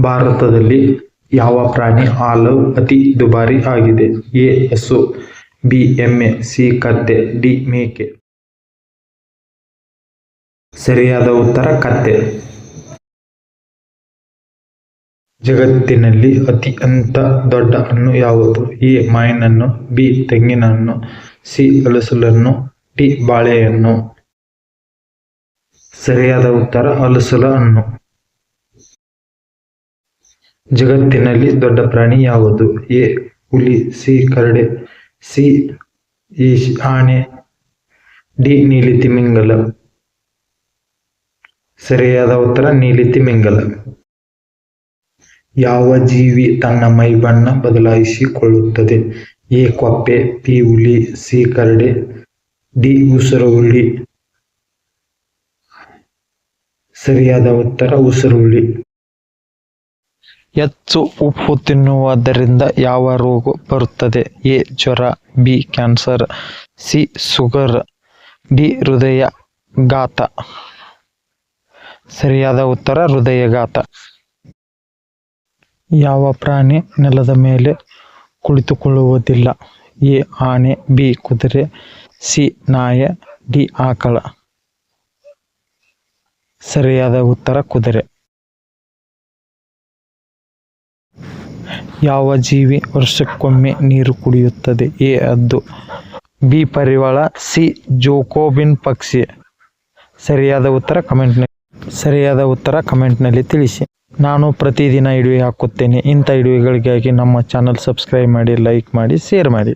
ಭಾರತದಲ್ಲಿ ಯಾವ ಪ್ರಾಣಿ ಹಾಲು ಅತಿ ದುಬಾರಿ ಆಗಿದೆ? ಎ. ಹಸು, ಬಿ. ಎಮ್ಮೆ, ಸಿ. ಕತ್ತೆ, ಡಿ. ಮೇಕೆ. ಸರಿಯಾದ ಉತ್ತರ ಕತ್ತೆ. ಜಗತ್ತಿನಲ್ಲಿ ಅತ್ಯಂತ ದೊಡ್ಡ ಹಣ್ಣು ಯಾವುದು? ಎ. ಮಾವಿನ ಹಣ್ಣು, ಬಿ. ತೆಂಗಿನ ಹಣ್ಣು, ಸಿ. ಹಲಸಿನ, ಡಿ. ಬಾಳೆಹಣ್ಣು. ಸರಿಯಾದ ಉತ್ತರ ಹಲಸಿನ ಹಣ್ಣು. ಜಗತ್ತಿನಲ್ಲಿ ದೊಡ್ಡ ಪ್ರಾಣಿ ಯಾವುದು? ಎ. ಹುಲಿ, ಸಿ. ಕರಡಿ, ಸಿ. ಆನೆ, ಡಿ. ನೀಲಿ ತಿಮಿಂಗಲ. ಸರಿಯಾದ ಉತ್ತರ ನೀಲಿ ತಿಮಿಂಗಲ. ಯಾವ ಜೀವಿ ತನ್ನ ಮೈಬಣ್ಣ ಬದಲಾಯಿಸಿಕೊಳ್ಳುತ್ತದೆ? ಎ. ಕಪ್ಪೆ, ಬಿ. ಹುಲಿ, ಸಿ. ಕರಡಿ, ಡಿ. ಉಸಿರುಹುಳಿ. ಸರಿಯಾದ ಉತ್ತರ ಉಸಿರುಹುಳಿ. ಹೆಚ್ಚು ಉಪ್ಪು ತಿನ್ನುವುದರಿಂದ ಯಾವ ರೋಗ ಬರುತ್ತದೆ? ಎ. ಜ್ವರ, B. Cancer, C. Sugar, D. ಹೃದಯಾಘಾತ. ಸರಿಯಾದ ಉತ್ತರ ಹೃದಯಾಘಾತ. ಯಾವ ಪ್ರಾಣಿ ನೆಲದ ಮೇಲೆ ಕುಳಿತುಕೊಳ್ಳುವುದಿಲ್ಲ? ಎ. ಆನೆ, ಬಿ. ಕುದುರೆ, ಸಿ. ನಾಯಿ, ಡಿ. ಆಕಳ. ಸರಿಯಾದ ಉತ್ತರ ಕುದುರೆ. ಯಾವ ಜೀವಿ ವರ್ಷಕ್ಕೊಮ್ಮೆ ನೀರು ಕುಡಿಯುತ್ತದೆ? ಎ. ಹದ್ದು, ಬಿ. ಪಾರಿವಾಳ, ಸಿ. ಜಾಕೋಬಿನ್ ಪಕ್ಷಿ. ಸರಿಯಾದ ಉತ್ತರ ಕಮೆಂಟ್ನಲ್ಲಿ ತಿಳಿಸಿ. ನಾನು ಪ್ರತಿದಿನ ವಿಡಿಯೋ ಹಾಕುತ್ತೇನೆ. ಇಂಥ ವಿಡಿಯೋಗಳಿಗಾಗಿ ನಮ್ಮ ಚಾನಲ್ ಸಬ್ಸ್ಕ್ರೈಬ್ ಮಾಡಿ, ಲೈಕ್ ಮಾಡಿ, ಶೇರ್ ಮಾಡಿ.